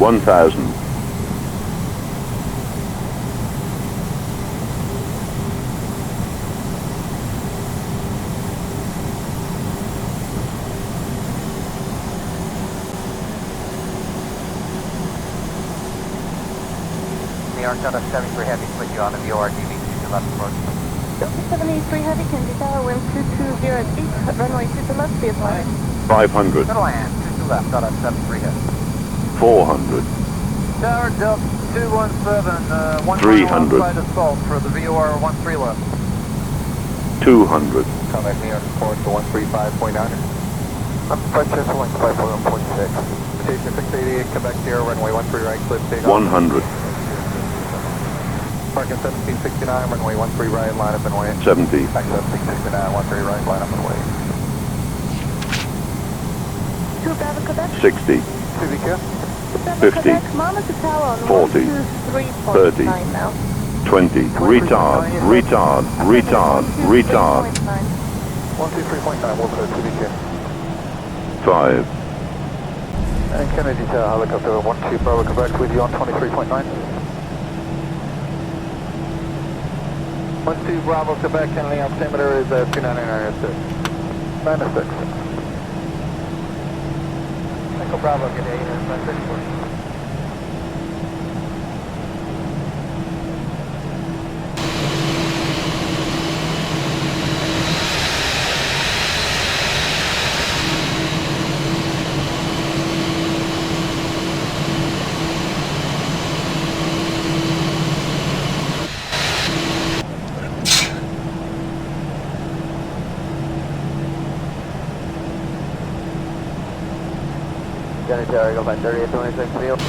1,000. New York Delta 73 Heavy, put you on the VORDV to left approach. Delta 73 Heavy, Kenzie Tower, wind 220 at 8, runway 2 to left, be advised. 500. Good land, 2 to left, Delta 73 Heavy. 400. Tower Delta 217, 1 300. mile outside assault for the VOR 13 left. 200. Contact New York Report to 135.9. I'm Francesco, 151.6. Station 688, Quebec Sierra, runway 13 right, clip state. 100. Parking 1769, runway 13 right, line up and way. 70. Back 1769, 13 right, line up and way. 2 Bravo Quebec. 60. 2BQ. 50. Quebec, monitor tower on 40. 123.9 now. 20. Retard. Retard. Retard. Retard. 123.9, we'll put 2BQ. 5. And Kennedy Tower, helicopter 12 Bravo Quebec with you on 23.9. 12 Bravo Quebec, handling altimeter is 299.6. 96. Echo Bravo, good day, message for you. Kennedy Tower, go by 3826 field.